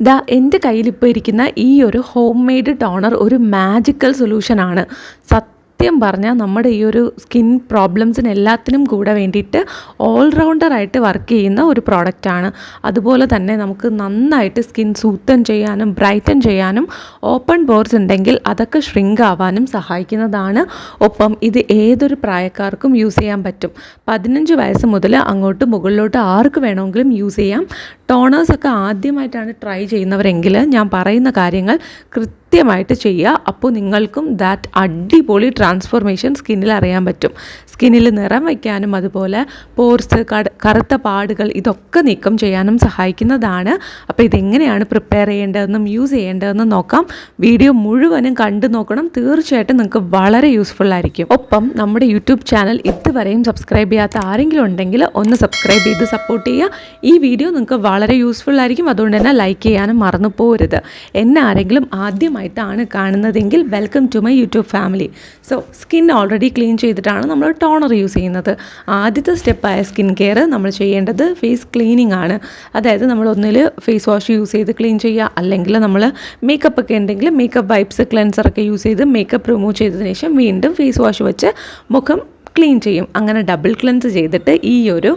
ദാ എൻ്റെ കയ്യിലിപ്പോൾ ഇരിക്കുന്ന ഈ ഒരു ഹോം മെയ്ഡ് ടോണർ ഒരു മാജിക്കൽ സൊല്യൂഷനാണ്. സത്യം പറഞ്ഞാൽ നമ്മുടെ ഈ ഒരു സ്കിൻ പ്രോബ്ലംസിന് എല്ലാത്തിനും കൂടെ വേണ്ടിയിട്ട് ഓൾറൗണ്ടറായിട്ട് വർക്ക് ചെയ്യുന്ന ഒരു പ്രോഡക്റ്റാണ്. അതുപോലെ തന്നെ നമുക്ക് നന്നായിട്ട് സ്കിൻ സൂത്തൻ ചെയ്യാനും ബ്രൈറ്റൻ ചെയ്യാനും ഓപ്പൺ പോർസ് ഉണ്ടെങ്കിൽ അതൊക്കെ ഷ്രിങ്ക് ആവാനും സഹായിക്കുന്നതാണ്. ഒപ്പം ഇത് ഏതൊരു പ്രായക്കാർക്കും യൂസ് ചെയ്യാൻ പറ്റും. 15 വയസ്സ് മുതൽ അങ്ങോട്ട് മുകളിലോട്ട് ആർക്ക് വേണമെങ്കിലും യൂസ് ചെയ്യാം. ടോണേഴ്സൊക്കെ ആദ്യമായിട്ടാണ് ട്രൈ ചെയ്യുന്നവരെങ്കിൽ ഞാൻ പറയുന്ന കാര്യങ്ങൾ കൃത്യമായിട്ട് ചെയ്യുക. അപ്പോൾ നിങ്ങൾക്കും ദാറ്റ് അടിപൊളി ട്രാൻസ്ഫോർമേഷൻ സ്കിന്നിൽ അറിയാൻ പറ്റും. സ്കിന്നിൽ നിറം വയ്ക്കാനും അതുപോലെ പോർസ്, കറുത്ത പാടുകൾ ഇതൊക്കെ നീക്കം ചെയ്യാനും സഹായിക്കുന്നതാണ്. അപ്പോൾ ഇതെങ്ങനെയാണ് പ്രിപ്പയർ ചെയ്യേണ്ടതെന്നും യൂസ് ചെയ്യേണ്ടതെന്നും നോക്കാം. വീഡിയോ മുഴുവനും കണ്ടു നോക്കണം. തീർച്ചയായിട്ടും നിങ്ങൾക്ക് വളരെ യൂസ്ഫുൾ ആയിരിക്കും. ഒപ്പം നമ്മുടെ യൂട്യൂബ് ചാനൽ ഇതുവരെയും സബ്സ്ക്രൈബ് ചെയ്യാത്ത ആരെങ്കിലും ഉണ്ടെങ്കിൽ ഒന്ന് സബ്സ്ക്രൈബ് ചെയ്ത് സപ്പോർട്ട് ചെയ്യുക. ഈ വീഡിയോ നിങ്ങൾക്ക് വളരെ യൂസ്ഫുൾ ആയിരിക്കും. അതുകൊണ്ട് തന്നെ ലൈക്ക് ചെയ്യാനും മറന്നു പോകരുത്. എന്നെ ആരെങ്കിലും ആദ്യമായിട്ടാണ് കാണുന്നതെങ്കിൽ welcome to my YouTube family. So skin already clean ചെയ്തിട്ടാണ് നമ്മൾ ടോണർ യൂസ് ചെയ്യുന്നത്. ആദ്യത്തെ സ്റ്റെപ്പായ സ്കിൻ കെയർ നമ്മൾ ചെയ്യേണ്ടത് ഫേസ് ക്ലീനിങ് ആണ്. അതായത് നമ്മൾ ഒന്നിൽ ഫേസ് വാഷ് യൂസ് ചെയ്ത് ക്ലീൻ ചെയ്യുക, അല്ലെങ്കിൽ നമ്മൾ മേക്കപ്പ് ഒക്കെ ഉണ്ടെങ്കിൽ മേക്കപ്പ് വൈപ്സ്, ക്ലെൻസറൊക്കെ യൂസ് ചെയ്ത് മേക്കപ്പ് റിമൂവ് ചെയ്തതിന് ശേഷം വീണ്ടും ഫേസ് വാഷ് വെച്ച് മുഖം ക്ലീൻ ചെയ്യും. അങ്ങനെ ഡബിൾ ക്ലെൻസ് ചെയ്തിട്ട് ഈ ഒരു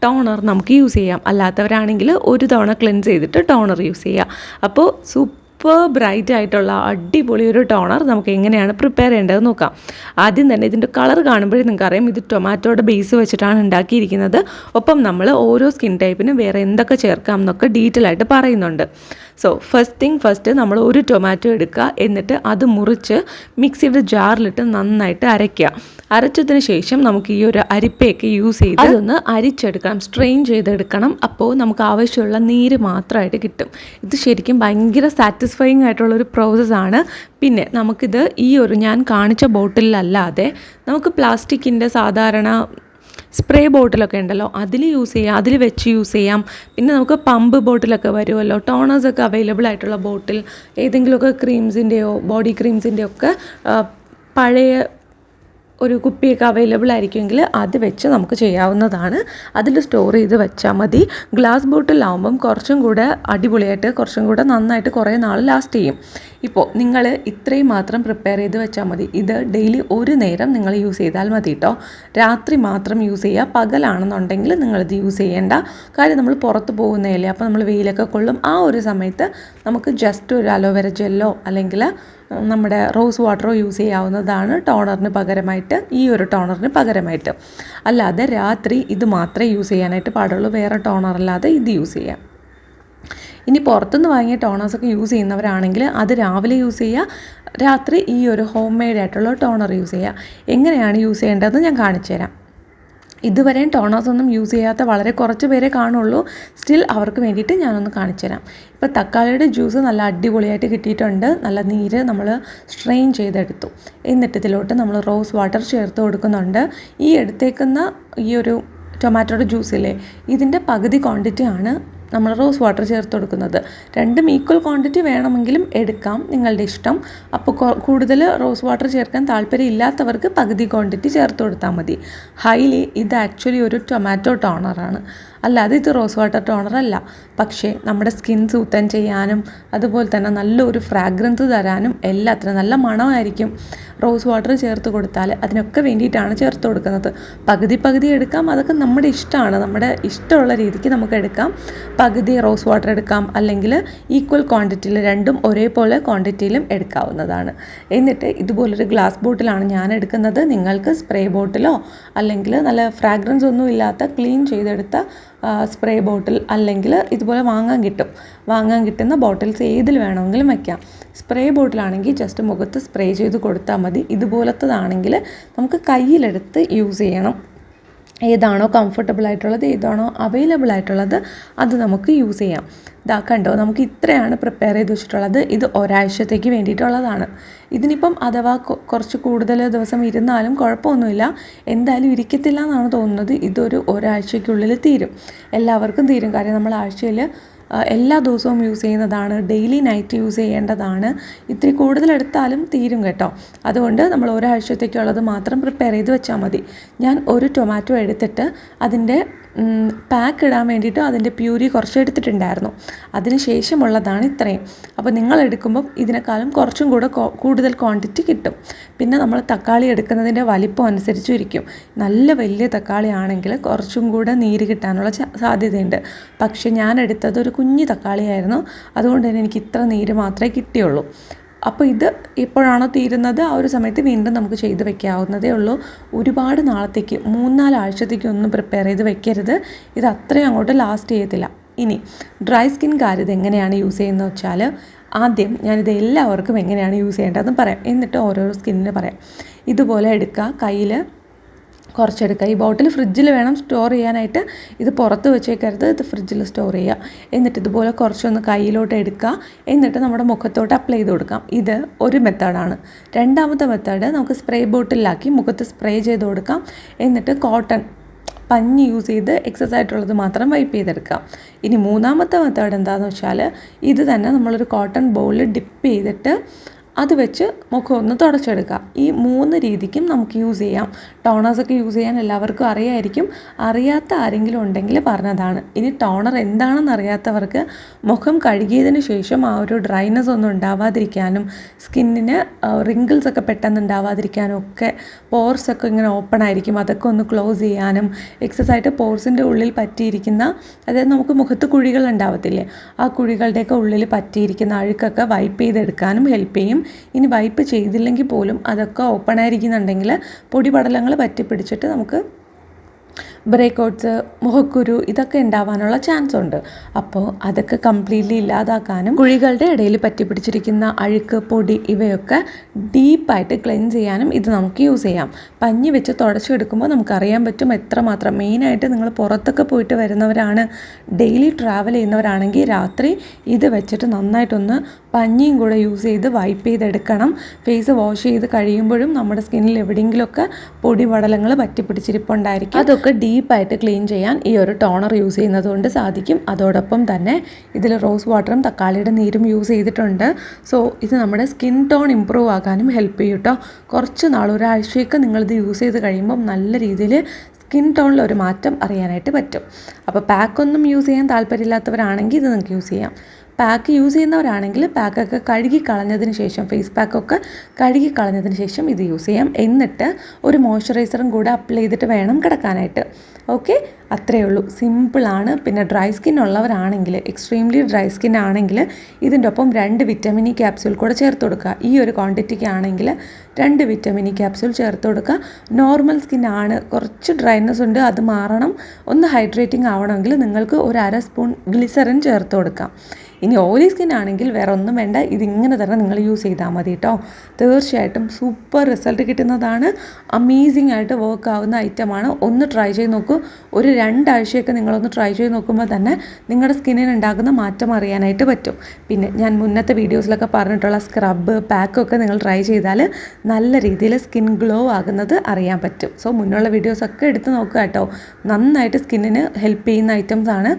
ടോണർ നമുക്ക് യൂസ് ചെയ്യാം. അല്ലാത്തവരാണെങ്കിൽ ഒരു തവണ ക്ലെൻസ് ചെയ്തിട്ട് ടോണർ യൂസ് ചെയ്യുക. അപ്പോൾ സൂപ്പർ ബ്രൈറ്റ് ആയിട്ടുള്ള അടിപൊളി ഒരു ടോണർ നമുക്ക് എങ്ങനെയാണ് പ്രിപ്പയർ ചെയ്യേണ്ടത് നോക്കാം. ആദ്യം തന്നെ ഇതിൻ്റെ കളർ കാണുമ്പോഴേ നിങ്ങൾക്കറിയാം ഇത് ടൊമാറ്റോയുടെ ബേസ് വെച്ചിട്ടാണ് ഉണ്ടാക്കിയിരിക്കുന്നത്. ഒപ്പം നമ്മൾ ഓരോ സ്കിൻ ടൈപ്പിനും വേറെ എന്തൊക്കെ ചേർക്കാം എന്നൊക്കെ ഡീറ്റെയിൽ ആയിട്ട് പറയുന്നുണ്ട്. സോ ഫസ്റ്റ് നമ്മൾ ഒരു ടൊമാറ്റോ എടുക്കുക. എന്നിട്ട് അത് മുറിച്ച് മിക്സിയുടെ ജാറിലിട്ട് നന്നായിട്ട് അരയ്ക്കുക. അരച്ചതിന് ശേഷം നമുക്ക് ഈ ഒരു അരിപ്പയൊക്കെ യൂസ് ചെയ്ത് അതൊന്ന് അരിച്ചെടുക്കണം, സ്ട്രെയിൻ ചെയ്തെടുക്കണം. അപ്പോൾ നമുക്ക് ആവശ്യമുള്ള നീര് മാത്രമായിട്ട് കിട്ടും. ഇത് ശരിക്കും ഭയങ്കര സാറ്റിസ്ഫൈയിങ് ആയിട്ടുള്ളൊരു പ്രോസസ്സാണ്. പിന്നെ നമുക്കിത് ഈ ഒരു ഞാൻ കാണിച്ച ബോട്ടിലല്ലാതെ നമുക്ക് പ്ലാസ്റ്റിക്കിൻ്റെ സാധാരണ സ്പ്രേ ബോട്ടിലൊക്കെ ഉണ്ടല്ലോ, അതിൽ യൂസ് ചെയ്യാം, അതിൽ വെച്ച് യൂസ് ചെയ്യാം. പിന്നെ നമുക്ക് പമ്പ് ബോട്ടിലൊക്കെ വരുമല്ലോ, ടോണേഴ്സൊക്കെ അവൈലബിൾ ആയിട്ടുള്ള ബോട്ടിൽ, ഏതെങ്കിലുമൊക്കെ ക്രീംസിൻ്റെയോ ബോഡി ക്രീംസിൻ്റെയോ ഒക്കെ പഴയ ഒരു കുപ്പിയൊക്കെ അവൈലബിൾ ആയിരിക്കുമെങ്കിൽ അത് വെച്ച് നമുക്ക് ചെയ്യാവുന്നതാണ്. അതിൽ സ്റ്റോർ ചെയ്ത് വെച്ചാൽ മതി. ഗ്ലാസ് ബോട്ടിലാവുമ്പം കുറച്ചും കൂടെ അടിപൊളിയായിട്ട്, കുറച്ചും കൂടെ നന്നായിട്ട് കുറേ നാൾ ലാസ്റ്റ് ചെയ്യും. ഇപ്പോൾ നിങ്ങൾ ഇത്രയും മാത്രം പ്രിപ്പയർ ചെയ്ത് വെച്ചാൽ മതി. ഇത് ഡെയിലി ഒരു നേരം നിങ്ങൾ യൂസ് ചെയ്താൽ മതി കേട്ടോ. രാത്രി മാത്രം യൂസ് ചെയ്യുക. പകലാണെന്നുണ്ടെങ്കിൽ നിങ്ങളിത് യൂസ് ചെയ്യേണ്ട. കാര്യം നമ്മൾ പുറത്ത് പോകുന്നതല്ലേ, അപ്പോൾ നമ്മൾ വെയിലൊക്കെ കൊള്ളും. ആ ഒരു സമയത്ത് നമുക്ക് ജസ്റ്റ് ഒരു അലോവേര ജെല്ലോ അല്ലെങ്കിൽ നമ്മുടെ റോസ് വാട്ടറോ യൂസ് ചെയ്യാവുന്നതാണ് ടോണറിന് പകരമായിട്ട്, ഈ ഒരു ടോണറിന് പകരമായിട്ട്. അല്ലാതെ രാത്രി ഇത് മാത്രമേ യൂസ് ചെയ്യാനായിട്ട് പാടുള്ളൂ. വേറെ ടോണർ അല്ലാതെ ഇത് യൂസ് ചെയ്യാം. ഇനി പുറത്തുനിന്ന് വാങ്ങിയ ടോണേഴ്സൊക്കെ യൂസ് ചെയ്യുന്നവരാണെങ്കിൽ അത് രാവിലെ യൂസ് ചെയ്യുക, രാത്രി ഈ ഒരു ഹോം മെയ്ഡ് ആയിട്ടുള്ള ടോണർ യൂസ് ചെയ്യുക. എങ്ങനെയാണ് യൂസ് ചെയ്യേണ്ടതെന്ന് ഞാൻ കാണിച്ചു തരാം. ഇതുവരെയും ടോണേഴ്സൊന്നും യൂസ് ചെയ്യാത്ത വളരെ കുറച്ച് പേരെ കാണുള്ളൂ. സ്റ്റിൽ അവർക്ക് വേണ്ടിയിട്ട് ഞാനൊന്ന് കാണിച്ചു തരാം. ഇപ്പോൾ തക്കാളിയുടെ ജ്യൂസ് നല്ല അടിപൊളിയായിട്ട് കിട്ടിയിട്ടുണ്ട്. നല്ല നീര് നമ്മൾ സ്ട്രെയിൻ ചെയ്തെടുത്തു. എന്നിട്ട് ഇതിലോട്ട് നമ്മൾ റോസ് വാട്ടർ ചേർത്ത് കൊടുക്കുന്നുണ്ട്. ഈ എടുത്തേക്കുന്ന ഈ ഒരു ടൊമാറ്റോയുടെ ജ്യൂസില്ലേ, ഇതിൻ്റെ പകുതി ക്വാണ്ടിറ്റിയാണ് നമ്മൾ റോസ് വാട്ടർ ചേർത്ത് കൊടുക്കുന്നത്. രണ്ടും ഈക്വൽ ക്വാണ്ടിറ്റി വേണമെങ്കിലും എടുക്കാം, നിങ്ങളുടെ ഇഷ്ടം. അപ്പോൾ കൂടുതൽ റോസ് വാട്ടർ ചേർക്കാൻ താല്പര്യം ഇല്ലാത്തവർക്ക് പകുതി ക്വാണ്ടിറ്റി ചേർത്ത് കൊടുത്താൽ മതി. ഹൈലി ഇത് ആക്ച്വലി ഒരു ടൊമാറ്റോ ടോണറാണ്, അല്ലാതെ ഇത് റോസ് വാട്ടർ ടോണർ അല്ല. പക്ഷേ നമ്മുടെ സ്കിൻ സൂത്തൻ ചെയ്യാനും അതുപോലെ തന്നെ നല്ലൊരു ഫ്രാഗ്രൻസ് തരാനും എല്ലാത്തിനും നല്ല മണമായിരിക്കും. റോസ് വാട്ടർ ചേർത്ത് കൊടുത്താൽ അതിനൊക്കെ വേണ്ടിയിട്ടാണ് ചേർത്ത് കൊടുക്കുന്നത്. പകുതി എടുക്കാം, അതൊക്കെ നമ്മുടെ ഇഷ്ടമാണ്. നമ്മുടെ ഇഷ്ടമുള്ള രീതിക്ക് നമുക്ക് എടുക്കാം. പകുതി റോസ് വാട്ടർ എടുക്കാം, അല്ലെങ്കിൽ ഈക്വൽ ക്വാണ്ടിറ്റിയിൽ രണ്ടും ഒരേപോലെ ക്വാണ്ടിറ്റിയിലും എടുക്കാവുന്നതാണ്. എന്നിട്ട് ഇതുപോലൊരു ഗ്ലാസ് ബോട്ടിലാണ് ഞാൻ എടുക്കുന്നത്. നിങ്ങൾക്ക് സ്പ്രേ ബോട്ടിലോ അല്ലെങ്കിൽ നല്ല ഫ്രാഗ്രൻസ് ഒന്നും ഇല്ലാത്ത ക്ലീൻ ചെയ്തെടുത്ത സ്പ്രേ ബോട്ടിൽ അല്ലെങ്കിൽ ഇതുപോലെ വാങ്ങാൻ കിട്ടുന്ന ബോട്ടിൽസ് ഏതിൽ വേണമെങ്കിലും വയ്ക്കാം. സ്പ്രേ ബോട്ടിലാണെങ്കിൽ ജസ്റ്റ് മുഖത്ത് സ്പ്രേ ചെയ്ത് കൊടുത്താൽ മതി. ഇതുപോലത്തതാണെങ്കിൽ നമുക്ക് കയ്യിലെടുത്ത് യൂസ് ചെയ്യണം. ഏതാണോ കംഫർട്ടബിൾ ആയിട്ടുള്ളത്, ഏതാണോ അവൈലബിൾ ആയിട്ടുള്ളത് അത് നമുക്ക് യൂസ് ചെയ്യാം. ഇതാ കണ്ടോ, നമുക്ക് ഇത്രയാണ് പ്രിപ്പയർ ചെയ്ത് വെച്ചിട്ടുള്ളത്. ഇത് ഒരാഴ്ചത്തേക്ക് വേണ്ടിയിട്ടുള്ളതാണ്. ഇതിനിപ്പം അഥവാ കുറച്ച് കൂടുതൽ ദിവസം ഇരുന്നാലും കുഴപ്പമൊന്നുമില്ല. എന്തായാലും ഇരിക്കത്തില്ല എന്നാണ് തോന്നുന്നത്. ഇതൊരു ഒരാഴ്ചയ്ക്കുള്ളിൽ തീരും, എല്ലാവർക്കും തീരും. കാര്യം നമ്മൾ ആഴ്ചയിൽ എല്ലാ ദിവസവും യൂസ് ചെയ്യുന്നതാണ്, ഡെയിലി നൈറ്റ് യൂസ് ചെയ്യേണ്ടതാണ്. ഇത്തിരി കൂടുതലെടുത്താലും തീരും കേട്ടോ. അതുകൊണ്ട് നമ്മൾ ഒരാഴ്ചത്തേക്കുള്ളത് മാത്രം പ്രിപ്പയർ ചെയ്ത് വെച്ചാൽ മതി. ഞാൻ ഒരു ടൊമാറ്റോ എടുത്തിട്ട് അതിൻ്റെ പാക്ക് ഇടാൻ വേണ്ടിയിട്ട് അതിൻ്റെ പ്യൂരി കുറച്ച് എടുത്തിട്ടുണ്ടായിരുന്നു. അതിന് ശേഷമുള്ളതാണ് ഇത്രയും. അപ്പോൾ നിങ്ങൾ എടുക്കുമ്പം ഇതിനേക്കാളും കുറച്ചും കൂടെ കൂടുതൽ ക്വാണ്ടിറ്റി കിട്ടും. പിന്നെ നമ്മൾ തക്കാളി എടുക്കുന്നതിൻ്റെ വലിപ്പം അനുസരിച്ചും ഇരിക്കും. നല്ല വലിയ തക്കാളി ആണെങ്കിൽ കുറച്ചും കൂടെ നീര് കിട്ടാനുള്ള സാധ്യതയുണ്ട്. പക്ഷേ ഞാൻ എടുത്തത് ഒരു കുഞ്ഞു തക്കാളിയായിരുന്നു. അതുകൊണ്ട് തന്നെ എനിക്ക് ഇത്ര നീര് മാത്രമേ കിട്ടിയുള്ളൂ. അപ്പോൾ ഇത് എപ്പോഴാണോ തീരുന്നത് ആ ഒരു സമയത്ത് വീണ്ടും നമുക്ക് ചെയ്ത് വെക്കാവുന്നതേ ഉള്ളൂ. ഒരുപാട് നാളത്തേക്ക് 3-4 ആഴ്ചത്തേക്ക് ഒന്നും പ്രിപ്പയർ ചെയ്ത് വെക്കരുത്. ഇത് അത്രയും അങ്ങോട്ട് ലാസ്റ്റ് ചെയ്യത്തില്ല. ഇനി ഡ്രൈ സ്കിൻകാർ ഇത് എങ്ങനെയാണ് യൂസ് ചെയ്യുന്നത് വെച്ചാൽ, ആദ്യം ഞാനിത് എല്ലാവർക്കും എങ്ങനെയാണ് യൂസ് ചെയ്യേണ്ടതെന്ന് പറയാം. എന്നിട്ട് ഓരോരോ സ്കിന്നിന് പറയാം. ഇതുപോലെ എടുക്കുക, കയ്യിൽ കുറച്ചെടുക്കുക. ഈ ബോട്ടിൽ ഫ്രിഡ്ജിൽ വേണം സ്റ്റോർ ചെയ്യാനായിട്ട്. ഇത് പുറത്ത് വെച്ചേക്കരുത്, ഇത് ഫ്രിഡ്ജിൽ സ്റ്റോർ ചെയ്യുക. എന്നിട്ട് ഇതുപോലെ കുറച്ചൊന്ന് കയ്യിലോട്ട് എടുക്കുക. എന്നിട്ട് നമ്മുടെ മുഖത്തോട്ട് അപ്ലൈ ചെയ്ത് കൊടുക്കാം. ഇത് ഒരു മെത്തേഡാണ്. രണ്ടാമത്തെ മെത്തേഡ് നമുക്ക് സ്പ്രേ ബോട്ടിലാക്കി മുഖത്ത് സ്പ്രേ ചെയ്ത് കൊടുക്കാം. എന്നിട്ട് കോട്ടൺ പഞ്ഞി യൂസ് ചെയ്ത് എക്സസ് ആയിട്ടുള്ളത് മാത്രം വൈപ്പ് ചെയ്തെടുക്കാം. ഇനി മൂന്നാമത്തെ മെത്തേഡ് എന്താണെന്ന് വെച്ചാൽ, ഇത് തന്നെ നമ്മളൊരു കോട്ടൺ ബൗളിൽ ഡിപ്പ് ചെയ്തിട്ട് അത് വെച്ച് മുഖം ഒന്ന് തുടച്ചെടുക്കുക. ഈ 3 രീതിക്കും നമുക്ക് യൂസ് ചെയ്യാം. ടോണേഴ്സൊക്കെ യൂസ് ചെയ്യാൻ എല്ലാവർക്കും അറിയായിരിക്കും. അറിയാത്ത ആരെങ്കിലും ഉണ്ടെങ്കിൽ പറഞ്ഞതാണ്. ഇനി ടോണർ എന്താണെന്ന് അറിയാത്തവർക്ക് മുഖം കഴുകിയതിന് ശേഷം ആ ഒരു ഡ്രൈനെസ് ഒന്നും ഉണ്ടാവാതിരിക്കാനും സ്കിന്നിന് റിങ്കിൾസൊക്കെ പെട്ടെന്ന് ഉണ്ടാവാതിരിക്കാനും ഒക്കെ, പോർസൊക്കെ ഇങ്ങനെ ഓപ്പൺ ആയിരിക്കും, അതൊക്കെ ഒന്ന് ക്ലോസ് ചെയ്യാനും, എക്സസ് ആയിട്ട് പോർസിൻ്റെ ഉള്ളിൽ പറ്റിയിരിക്കുന്ന, അതായത് നമുക്ക് മുഖത്ത് കുഴികൾ ഉണ്ടാവത്തില്ലേ, ആ കുഴികളുടെയൊക്കെ ഉള്ളിൽ പറ്റിയിരിക്കുന്ന അഴുക്കൊക്കെ വൈപ്പ് ചെയ്തെടുക്കാനും ഹെൽപ്പ് ചെയ്യും. ഇനി വൈപ്പ് ചെയ്തില്ലെങ്കിൽ പോലും അതൊക്കെ ഓപ്പൺ ആയിരിക്കുന്നുണ്ടെങ്കിൽ പൊടിപടലങ്ങൾ പറ്റിപ്പിടിച്ചിട്ട് നമുക്ക് ബ്രേക്കൗട്ട്സ്, മുഖക്കുരു ഇതൊക്കെ ഉണ്ടാവാനുള്ള ചാൻസ് ഉണ്ട്. അപ്പോൾ അതൊക്കെ കംപ്ലീറ്റ്ലി ഇല്ലാതാക്കാനും കുഴികളുടെ ഇടയിൽ പറ്റിപ്പിടിച്ചിരിക്കുന്ന അഴുക്ക്, പൊടി ഇവയൊക്കെ ഡീപ്പായിട്ട് ക്ലെൻസ് ചെയ്യാനും ഇത് നമുക്ക് യൂസ് ചെയ്യാം. പഞ്ഞി വെച്ച് തുടച്ചെടുക്കുമ്പോൾ നമുക്കറിയാൻ പറ്റും എത്രമാത്രം. മെയിനായിട്ട് നിങ്ങൾ പുറത്തൊക്കെ പോയിട്ട് വരുന്നവരാണ്, ഡെയിലി ട്രാവൽ ചെയ്യുന്നവരാണെങ്കിൽ രാത്രി ഇത് വെച്ചിട്ട് നന്നായിട്ടൊന്ന് പഞ്ഞിയും കൂടെ യൂസ് ചെയ്ത് വൈപ്പ് ചെയ്തെടുക്കണം. ഫേസ് വാഷ് ചെയ്ത് കഴിയുമ്പോഴും നമ്മുടെ സ്കിന്നിൽ എവിടെയെങ്കിലുമൊക്കെ പൊടി പടലങ്ങൾ പറ്റിപ്പിടിച്ചിരിപ്പുണ്ടായിരിക്കും. അതൊക്കെ ഡീപ്പായിട്ട് ക്ലീൻ ചെയ്യാൻ ഈ ഒരു ടോണർ യൂസ് ചെയ്യുന്നത് കൊണ്ട് സാധിക്കും. അതോടൊപ്പം തന്നെ ഇതിൽ റോസ് വാട്ടറും തക്കാളിയുടെ നീരും യൂസ് ചെയ്തിട്ടുണ്ട്. സോ ഇത് നമ്മുടെ സ്കിൻ ടോൺ ഇമ്പ്രൂവ് ആക്കാനും ഹെൽപ്പ് ചെയ്യും കേട്ടോ. കുറച്ച് നാൾ, ഒരാഴ്ചയൊക്കെ നിങ്ങളിത് യൂസ് ചെയ്ത് കഴിയുമ്പം നല്ല രീതിയിൽ സ്കിൻ ടോണിൽ ഒരു മാറ്റം അറിയാനായിട്ട് പറ്റും. അപ്പോൾ പാക്കൊന്നും യൂസ് ചെയ്യാൻ താല്പര്യമില്ലാത്തവരാണെങ്കിൽ ഇത് നിങ്ങൾക്ക് യൂസ് ചെയ്യാം. പാക്ക് യൂസ് ചെയ്യുന്നവരാണെങ്കിൽ പാക്കൊക്കെ കഴുകി കളഞ്ഞതിന് ശേഷം, ഫേസ് പാക്കൊക്കെ കഴുകി കളഞ്ഞതിന് ശേഷം ഇത് യൂസ് ചെയ്യാം. എന്നിട്ട് ഒരു മോയ്സ്ചറൈസറും കൂടെ അപ്ലൈ ചെയ്തിട്ട് വേണം കിടക്കാനായിട്ട്. ഓക്കെ, അത്രയേ ഉള്ളൂ. സിമ്പിളാണ്. പിന്നെ ഡ്രൈ സ്കിൻ ഉള്ളവരാണെങ്കിൽ, എക്സ്ട്രീംലി ഡ്രൈ സ്കിൻ ആണെങ്കിൽ ഇതിൻ്റെ ഒപ്പം 2 വിറ്റമിൻ ഇ ക്യാപ്സ്യൂൾ കൂടെ ചേർത്ത് കൊടുക്കുക. ഈ ഒരു ക്വാണ്ടിറ്റിക്ക് ആണെങ്കിൽ 2 വിറ്റമിൻ ഇ ക്യാപ്സ്യൂൾ ചേർത്ത് കൊടുക്കുക. നോർമൽ സ്കിൻ ആണ്, കുറച്ച് ഡ്രൈനെസ് ഉണ്ട്, അത് മാറണം, ഒന്ന് ഹൈഡ്രേറ്റിംഗ് ആവണമെങ്കിൽ നിങ്ങൾക്ക് ഒരു 1/2 സ്പൂൺ ഗ്ലിസറിൻ ചേർത്ത് കൊടുക്കാം. ഇനി ഓയിലി സ്കിൻ ആണെങ്കിൽ വേറെ ഒന്നും വേണ്ട, ഇതിങ്ങനെ തന്നെ നിങ്ങൾ യൂസ് ചെയ്താൽ മതി കേട്ടോ. തീർച്ചയായിട്ടും സൂപ്പർ റിസൾട്ട് കിട്ടുന്നതാണ്. അമേസിംഗ് ആയിട്ട് വർക്ക് ആവുന്ന ഐറ്റമാണ്. ഒന്ന് ട്രൈ ചെയ്ത് നോക്കൂ. ഒരു 2 ആഴ്ചയൊക്കെ നിങ്ങളൊന്ന് ട്രൈ ചെയ്ത് നോക്കുമ്പോൾ തന്നെ നിങ്ങളുടെ സ്കിന്നിന് ഉണ്ടാകുന്ന മാറ്റം അറിയാനായിട്ട് പറ്റും. പിന്നെ ഞാൻ മുന്നത്തെ വീഡിയോസിലൊക്കെ പറഞ്ഞിട്ടുള്ള സ്ക്രബ്, പാക്കൊക്കെ നിങ്ങൾ ട്രൈ ചെയ്താൽ നല്ല രീതിയിൽ സ്കിൻ ഗ്ലോ ആകുന്നത് അറിയാൻ പറ്റും. സോ മുന്നുള്ള വീഡിയോസൊക്കെ എടുത്ത് നോക്കുക കേട്ടോ. നന്നായിട്ട് സ്കിന്നിന് ഹെൽപ്പ് ചെയ്യുന്ന ഐറ്റംസ് ആണ്.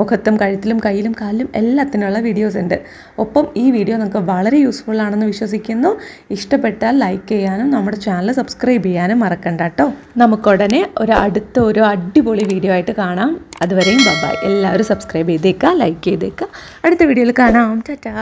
മുഖത്തും കഴുത്തിലും കയ്യിലും കാലിലും എല്ലാത്തിനുള്ള വീഡിയോസ് ഉണ്ട്. ഒപ്പം ഈ വീഡിയോ നിങ്ങൾക്ക് വളരെ യൂസ്ഫുൾ ആണെന്ന് വിശ്വസിക്കുന്നു. ഇഷ്ടപ്പെട്ടാൽ ലൈക്ക് ചെയ്യാനും നമ്മുടെ ചാനൽ സബ്സ്ക്രൈബ് ചെയ്യാനും മറക്കണ്ട കേട്ടോ. നമുക്കുടനെ അടുത്ത ഒരു അടിപൊളി വീഡിയോ ആയിട്ട് കാണാം. അതുവരെയും ബൈ. എല്ലാവരും സബ്സ്ക്രൈബ് ചെയ്തേക്കുക, ലൈക്ക് ചെയ്തേക്കുക. അടുത്ത വീഡിയോയിൽ കാണാം. ടാറ്റാ.